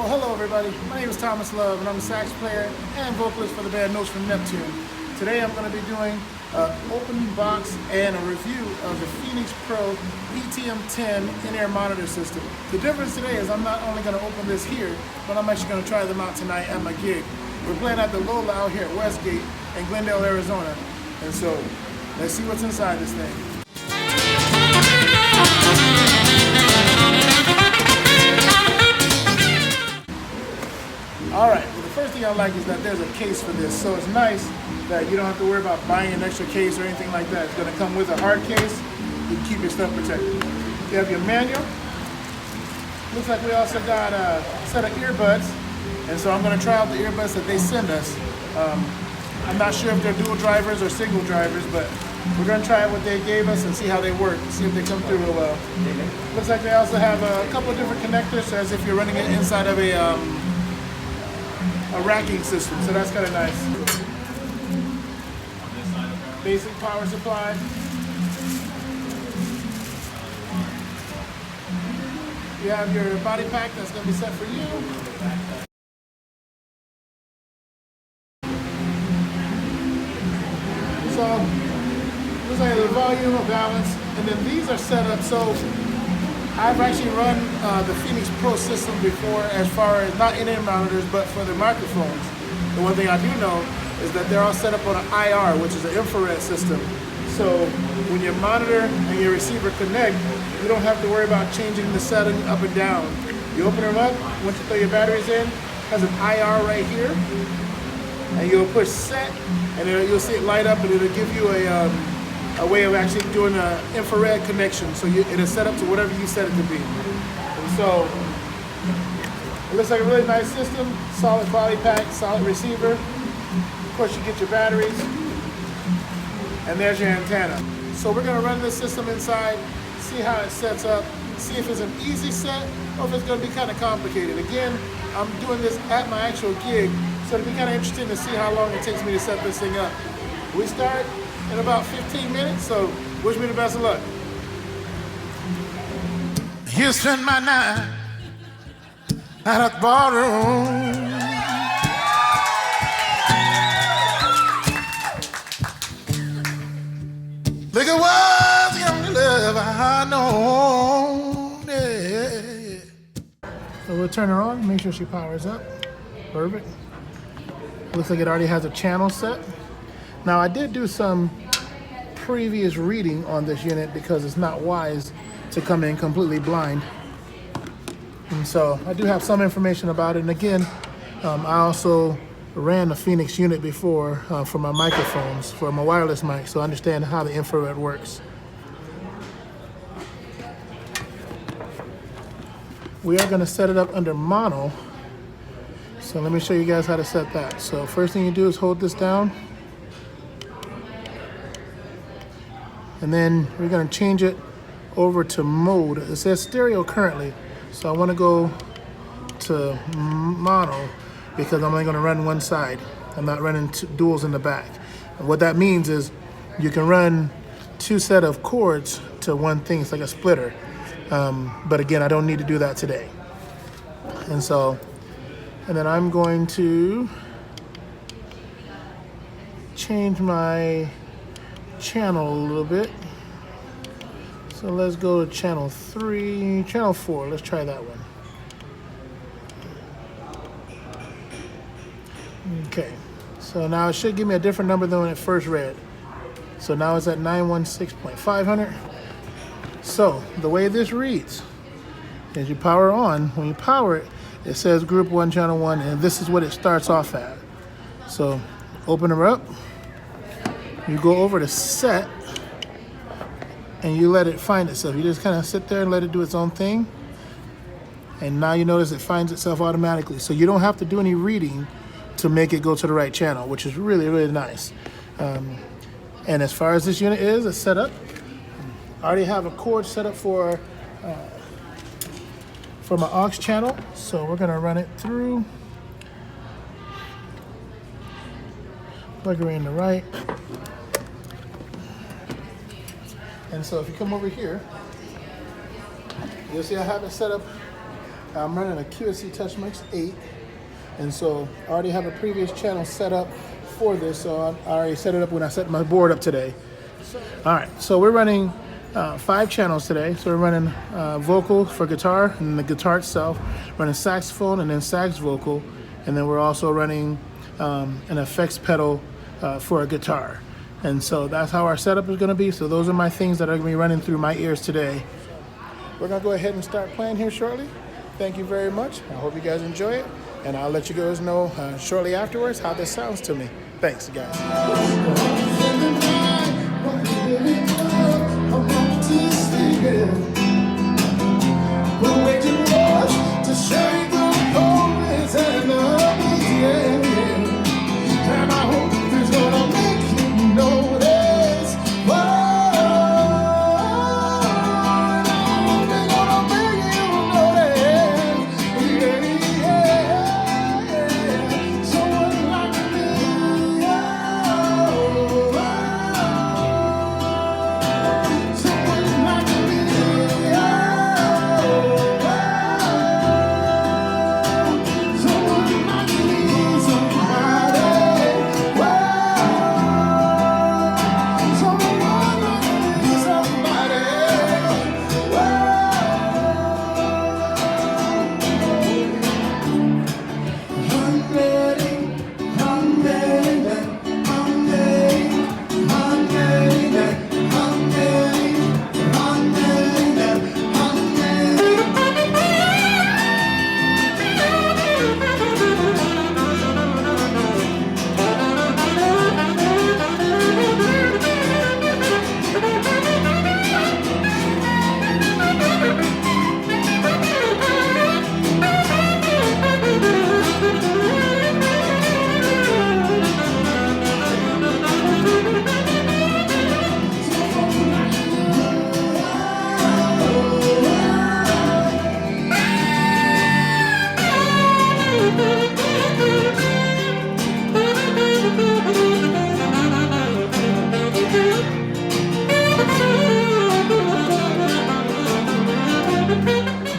Well, hello everybody. My name is Thomas Love, and I'm a sax player and vocalist for the band Notes from Neptune. Today I'm going to be doing an open box and a review of the Phenyx Pro PTM10 In-Ear Monitor system. The difference today is I'm not only going to open this here, but I'm actually going to try them out tonight at my gig. We're playing at the Lola out here at Westgate in Glendale, Arizona. And so, let's see what's inside this thing. Alright, well the first thing I like is that there's a case for this, so it's nice that you don't have to worry about buying an extra case or anything like that. It's going to come with a hard case. You can keep your stuff protected. You have your manual. Looks like we also got a set of earbuds, and so I'm going to try out the earbuds that they send us. I'm not sure if they're dual drivers or single drivers, but we're going to try out what they gave us and see how they work, see if they come through real well. Looks like they also have a couple of different connectors, as if you're running it inside of a racking system, so that's kind of nice. Basic power supply. You have your body pack that's going to be set for you. So, looks like the volume, a balance, and then these are set up so I've actually run the Phenyx Pro system before, as far as not in-ear monitors, but for the microphones. The one thing I do know is that they're all set up on an IR, which is an infrared system. So when your monitor and your receiver connect, you don't have to worry about changing the setting up and down. You open them up, once you throw your batteries in, it has an IR right here, and you'll push set, and you'll see it light up, and it'll give you a way of actually doing an infrared connection. So it is set up to whatever you set it to be. And so it looks like a really nice system, solid body pack, solid receiver. Of course, you get your batteries, and there's your antenna. So we're gonna run this system inside, see how it sets up, see if it's an easy set or if it's gonna be kind of complicated. Again, I'm doing this at my actual gig, so it'll be kind of interesting to see how long it takes me to set this thing up. We start in about 15 minutes, so wish me the best of luck. You spend my night at a ballroom. Look at what young love I know. Yeah. So we'll turn her on, make sure she powers up. Perfect. Looks like it already has a channel set. Now I did do some previous reading on this unit because it's not wise to come in completely blind. And so I do have some information about it. And again, I also ran the Phenyx unit before for my microphones, for my wireless mic, so I understand how the infrared works. We are going to set it up under mono. So let me show you guys how to set that. So first thing you do is hold this down. And then we're going to change it over to mode. It says stereo currently, so I want to go to mono because I'm only going to run one side. I'm not running two duals in the back. And what that means is you can run two set of chords to one thing. It's like a splitter. But again, I don't need to do that today. And then I'm going to change my channel a little bit. So let's go to channel 4. Let's try that one. Okay, so now it should give me a different number than when it first read. So now it's at 916.500. So the way this reads is you power on. When you power it, it says group 1, channel 1, and this is what it starts off at. So open her up. You go over to set, and you let it find itself. You just kind of sit there and let it do its own thing. And now you notice it finds itself automatically. So you don't have to do any reading to make it go to the right channel, which is really, really nice. And as far as this unit is set up, I already have a cord set up for my aux channel. So we're gonna run it through. Plug her in the right. And so if you come over here, you'll see I have it set up I'm running a QSC Touch Mix 8, and so I already have a previous channel set up for this, so I already set it up when I set my board up today. All right, so we're running 5 channels today. So we're running vocal for guitar and the guitar itself, running saxophone and then sax vocal, and then we're also running an effects pedal for a guitar. And so that's how our setup is gonna be. So those are my things that are gonna be running through my ears today. We're gonna go ahead and start playing here shortly. Thank you very much. I hope you guys enjoy it, and I'll let you guys know shortly afterwards how this sounds to me. Thanks, guys.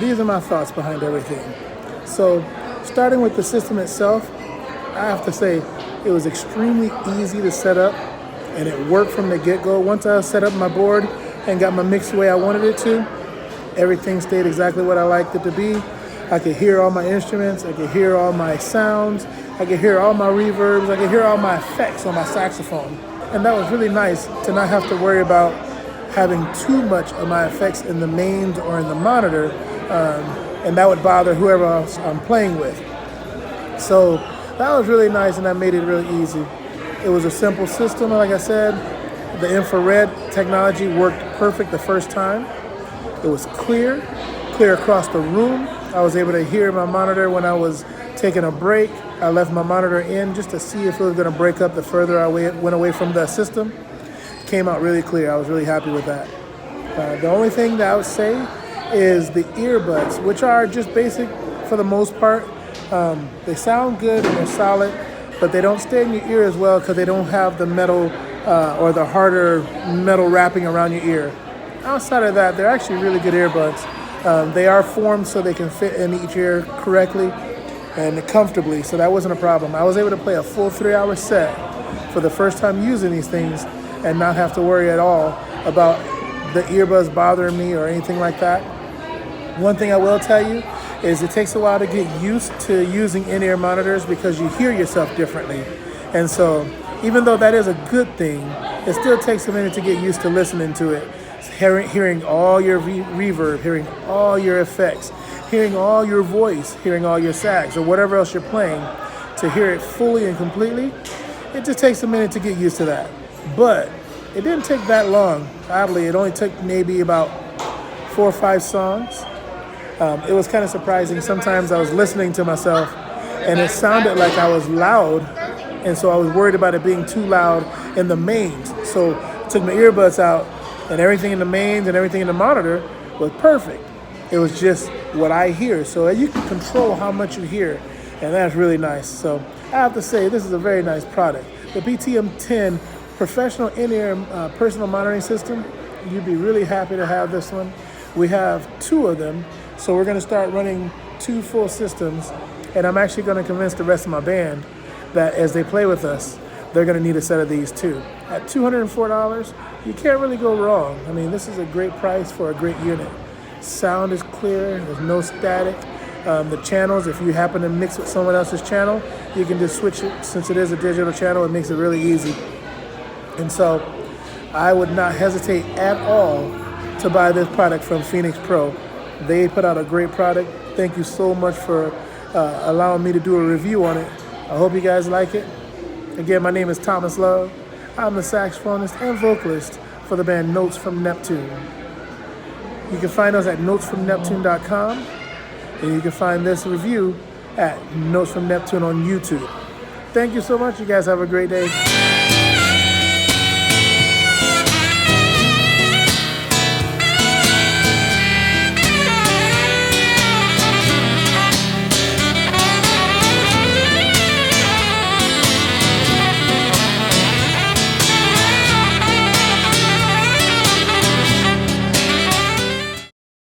These are my thoughts behind everything. So, starting with the system itself, I have to say it was extremely easy to set up, and it worked from the get-go. Once I set up my board and got my mix the way I wanted it to, everything stayed exactly what I liked it to be. I could hear all my instruments, I could hear all my sounds, I could hear all my reverbs, I could hear all my effects on my saxophone. And that was really nice to not have to worry about having too much of my effects in the mains or in the monitor, and that would bother whoever else I'm playing with. So that was really nice, and that made it really easy. It was a simple system, like I said. The infrared technology worked perfect the first time. It was clear across the room. I was able to hear my monitor when I was taking a break. I left my monitor in just to see if it was going to break up the further I went away from the system. It came out really clear. I was really happy with that. The only thing that I would say is the earbuds, which are just basic for the most part. They sound good and they're solid, but they don't stay in your ear as well because they don't have the metal or the harder metal wrapping around your ear. Outside of that, they're actually really good earbuds. They are formed so they can fit in each ear correctly and comfortably, so that wasn't a problem. I was able to play a full 3-hour set for the first time using these things and not have to worry at all about the earbuds bothering me or anything like that. One thing I will tell you is it takes a while to get used to using in-ear monitors because you hear yourself differently. And so even though that is a good thing, it still takes a minute to get used to listening to it. Hearing all your reverb, hearing all your effects, hearing all your voice, hearing all your sax or whatever else you're playing, to hear it fully and completely, it just takes a minute to get used to that. But it didn't take that long. Oddly, it only took maybe about 4 or 5 songs. It was kind of surprising. Sometimes I was listening to myself and it sounded like I was loud, and so I was worried about it being too loud in the mains. So I took my earbuds out, and everything in the mains and everything in the monitor was perfect. It was just what I hear. So you can control how much you hear, and that's really nice. So I have to say, this is a very nice product. The PTM10 Professional In-Ear Personal Monitoring System, you'd be really happy to have this one. We have 2 of them, so we're going to start running 2 full systems, and I'm actually going to convince the rest of my band that as they play with us, they're going to need a set of these too. At $204, you can't really go wrong. I mean, this is a great price for a great unit. Sound is clear, there's no static. The channels, if you happen to mix with someone else's channel, you can just switch it. Since it is a digital channel, it makes it really easy. And so I would not hesitate at all to buy this product from Phenyx Pro. They put out a great product. Thank you so much for allowing me to do a review on it. I hope you guys like it. Again, my name is Thomas Love. I'm the saxophonist and vocalist for the band Notes from Neptune. You can find us at notesfromneptune.com, and you can find this review at Notes from Neptune on YouTube. Thank you so much. You guys have a great day.